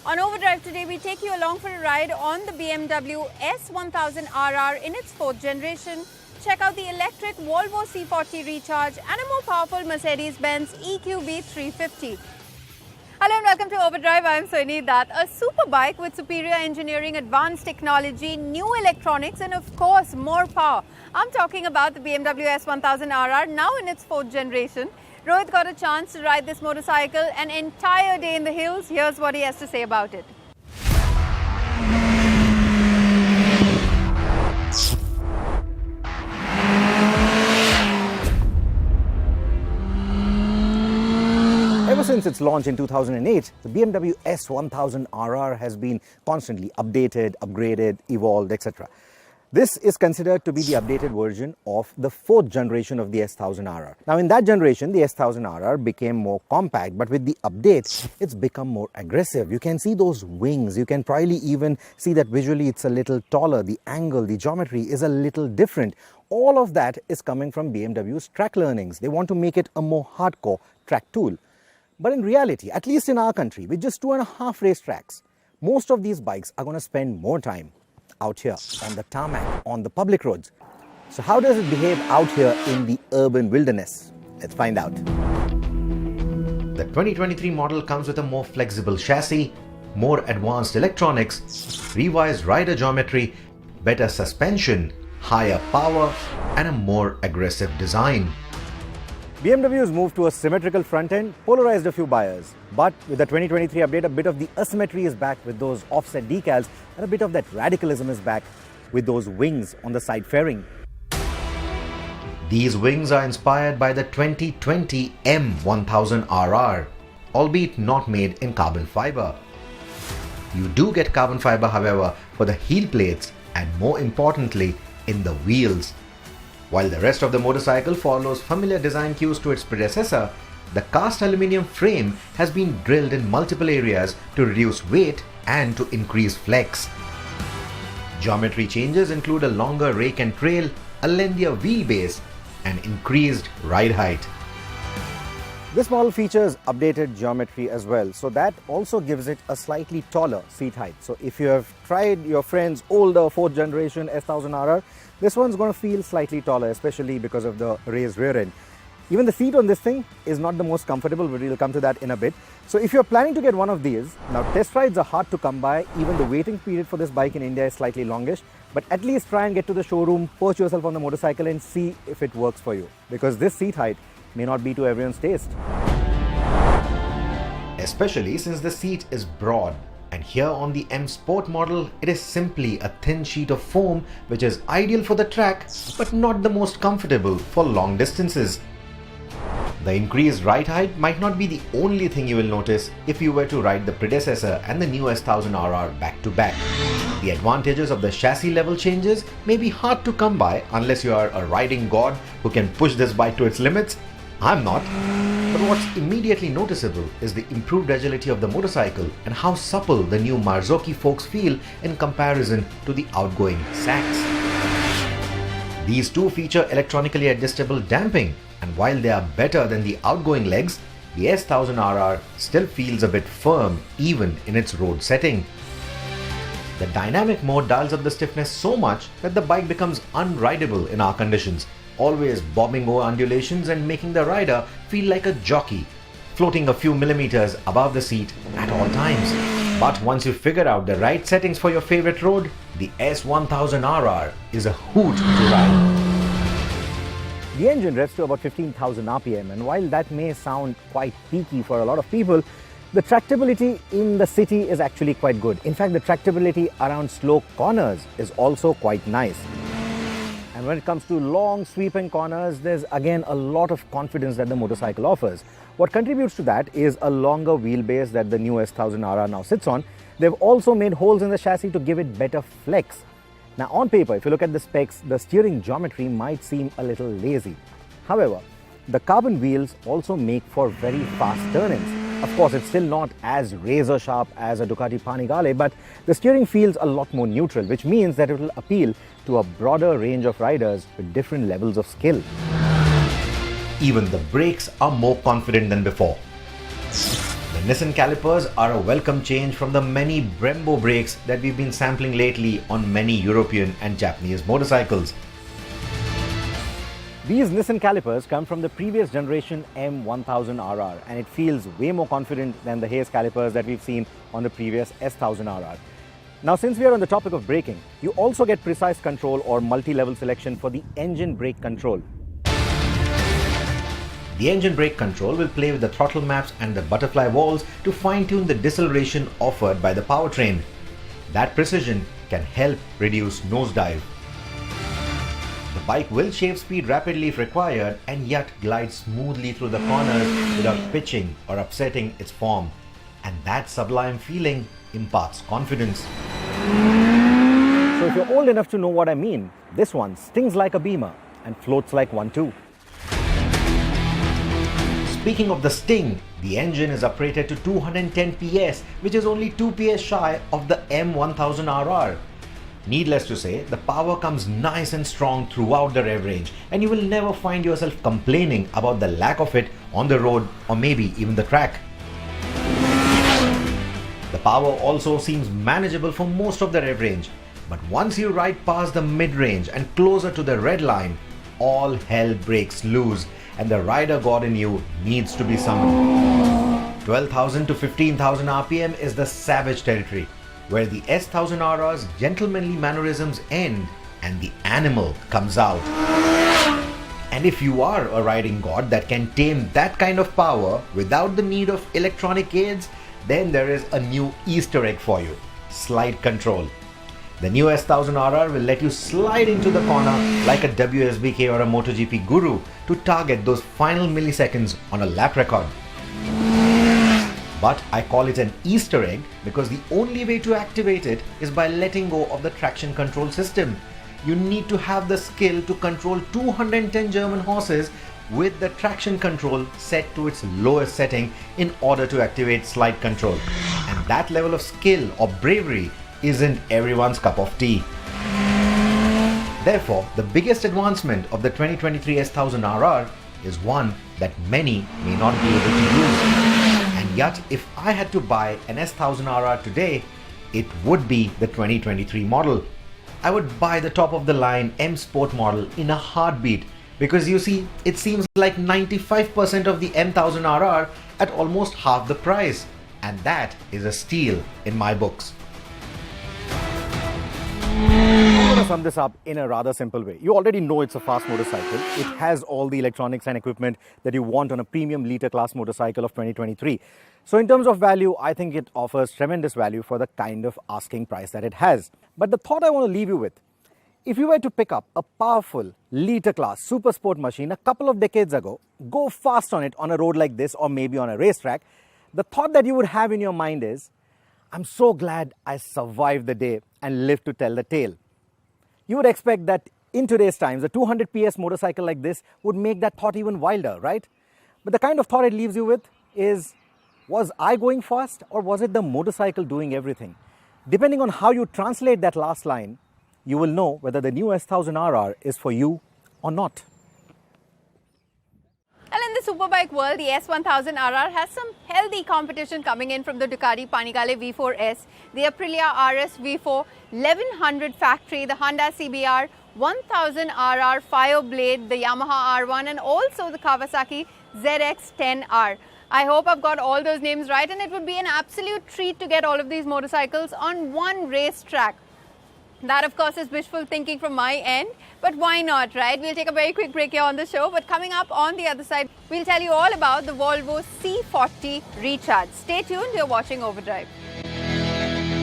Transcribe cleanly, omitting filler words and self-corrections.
On Overdrive today, we take you along for a ride on the BMW S1000RR in its 4th generation. Check out the electric Volvo C40 Recharge and a more powerful Mercedes-Benz EQB 350. Hello and welcome to Overdrive. I am Soini Dutt. A super bike with superior engineering, advanced technology, new electronics and of course more power. I'm talking about the BMW S1000RR, now in its 4th generation. Rohit got a chance to ride this motorcycle an entire day in the hills. Here's what he has to say about it. Ever since its launch in 2008, the BMW S1000RR has been constantly updated, upgraded, evolved, etc. This is considered to be the updated version of the 4th generation of the S1000RR. Now in that generation, the S1000RR became more compact, but with the update, it's become more aggressive. You can see those wings. You can probably even see that visually it's a little taller. The angle, the geometry is a little different. All of that is coming from BMW's track learnings. They want to make it a more hardcore track tool. But in reality, at least in our country, with just 2.5 racetracks, most of these bikes are going to spend more time out here on the tarmac, on the public roads. So how does it behave out here in the urban wilderness? Let's find out. The 2023 model comes with a more flexible chassis, more advanced electronics, revised rider geometry, better suspension, higher power, and a more aggressive design. BMW has moved to a symmetrical front end, polarized a few buyers. But with the 2023 update, a bit of the asymmetry is back with those offset decals, and a bit of that radicalism is back with those wings on the side fairing. These wings are inspired by the 2020 M1000RR, albeit not made in carbon fiber. You do get carbon fiber, however, for the heel plates and more importantly, in the wheels. While the rest of the motorcycle follows familiar design cues to its predecessor, the cast aluminium frame has been drilled in multiple areas to reduce weight and to increase flex. Geometry changes include a longer rake and trail, a lengthier wheelbase, and increased ride height. This model features updated geometry as well, so that also gives it a slightly taller seat height. So if you have tried your friend's older 4th generation S1000RR, this one's going to feel slightly taller, especially because of the raised rear end. Even the seat on this thing is not the most comfortable, but we'll come to that in a bit. So if you're planning to get one of these, now test rides are hard to come by. Even the waiting period for this bike in India is slightly longish, but at least try and get to the showroom, perch yourself on the motorcycle and see if it works for you. Because this seat height may not be to everyone's taste. Especially since the seat is broad. And here on the M Sport model, it is simply a thin sheet of foam which is ideal for the track but not the most comfortable for long distances. The increased ride height might not be the only thing you will notice if you were to ride the predecessor and the new S1000RR back to back. The advantages of the chassis level changes may be hard to come by unless you are a riding god who can push this bike to its limits. I'm not. But what's immediately noticeable is the improved agility of the motorcycle and how supple the new Marzocchi forks feel in comparison to the outgoing Sachs. These two feature electronically adjustable damping, and while they are better than the outgoing legs, the S1000RR still feels a bit firm even in its road setting. The dynamic mode dials up the stiffness so much that the bike becomes unrideable in our conditions, always bobbing over undulations and making the rider feel like a jockey, floating a few millimeters above the seat at all times. But once you figure out the right settings for your favorite road, the S1000RR is a hoot to ride. The engine revs to about 15,000 RPM, and while that may sound quite peaky for a lot of people, the tractability in the city is actually quite good. In fact, the tractability around slow corners is also quite nice. And when it comes to long sweeping corners, there's again a lot of confidence that the motorcycle offers. What contributes to that is a longer wheelbase that the new S1000RR now sits on. They've also made holes in the chassis to give it better flex. Now on paper, if you look at the specs, the steering geometry might seem a little lazy. However, the carbon wheels also make for very fast turn-ins. Of course, it's still not as razor sharp as a Ducati Panigale, but the steering feels a lot more neutral, which means that it will appeal to a broader range of riders with different levels of skill. Even the brakes are more confident than before. The Nissan calipers are a welcome change from the many Brembo brakes that we've been sampling lately on many European and Japanese motorcycles. These Nissan calipers come from the previous generation M1000RR, and it feels way more confident than the Hayes calipers that we've seen on the previous S1000RR. Now, since we are on the topic of braking, you also get precise control or multi-level selection for the engine brake control. The engine brake control will play with the throttle maps and the butterfly walls to fine-tune the deceleration offered by the powertrain. That precision can help reduce nosedive. The bike will shave speed rapidly if required and yet glide smoothly through the corners without pitching or upsetting its form. And that sublime feeling imparts confidence. So if you're old enough to know what I mean, this one stings like a beamer and floats like one too. Speaking of the sting, the engine is uprated to 210 PS, which is only 2 PS shy of the M1000RR. Needless to say, the power comes nice and strong throughout the rev range, and you will never find yourself complaining about the lack of it on the road or maybe even the track. The power also seems manageable for most of the rev range, but once you ride past the mid-range and closer to the red line, all hell breaks loose and the rider god in you needs to be summoned. 12,000 to 15,000 RPM is the savage territory, where the S1000RR's gentlemanly mannerisms end and the animal comes out. And if you are a riding god that can tame that kind of power without the need of electronic aids, then there is a new Easter egg for you: slide control. The new S1000RR will let you slide into the corner like a WSBK or a MotoGP guru to target those final milliseconds on a lap record. But I call it an Easter egg because the only way to activate it is by letting go of the traction control system. You need to have the skill to control 210 German horses with the traction control set to its lowest setting in order to activate slide control. And that level of skill or bravery isn't everyone's cup of tea. Therefore, the biggest advancement of the 2023 S1000RR is one that many may not be able to use. And yet, if I had to buy an S1000RR today, it would be the 2023 model. I would buy the top of the line M Sport model in a heartbeat, because you see, it seems like 95% of the M1000RR at almost half the price. And that is a steal in my books. I'm going to sum this up in a rather simple way. You already know it's a fast motorcycle. It has all the electronics and equipment that you want on a premium liter class motorcycle of 2023. So in terms of value, I think it offers tremendous value for the kind of asking price that it has. But the thought I want to leave you with: if you were to pick up a powerful liter class super sport machine a couple of decades ago, go fast on it on a road like this or maybe on a racetrack, the thought that you would have in your mind is, I'm so glad I survived the day and lived to tell the tale. You would expect that in today's times, a 200 PS motorcycle like this would make that thought even wilder, right? But the kind of thought it leaves you with is, was I going fast or was it the motorcycle doing everything? Depending on how you translate that last line, you will know whether the new S1000RR is for you or not. And in the superbike world, the S1000RR has some healthy competition coming in from the Ducati Panigale V4S, the Aprilia RS V4, 1100 factory, the Honda CBR, 1000RR Fireblade, the Yamaha R1, and also the Kawasaki ZX-10R. I hope I've got all those names right, and it would be an absolute treat to get all of these motorcycles on one racetrack. That, of course, is wishful thinking from my end, but why not, right? We'll take a very quick break here on the show, but coming up on the other side, we'll tell you all about the Volvo C40 Recharge. Stay tuned, you're watching Overdrive.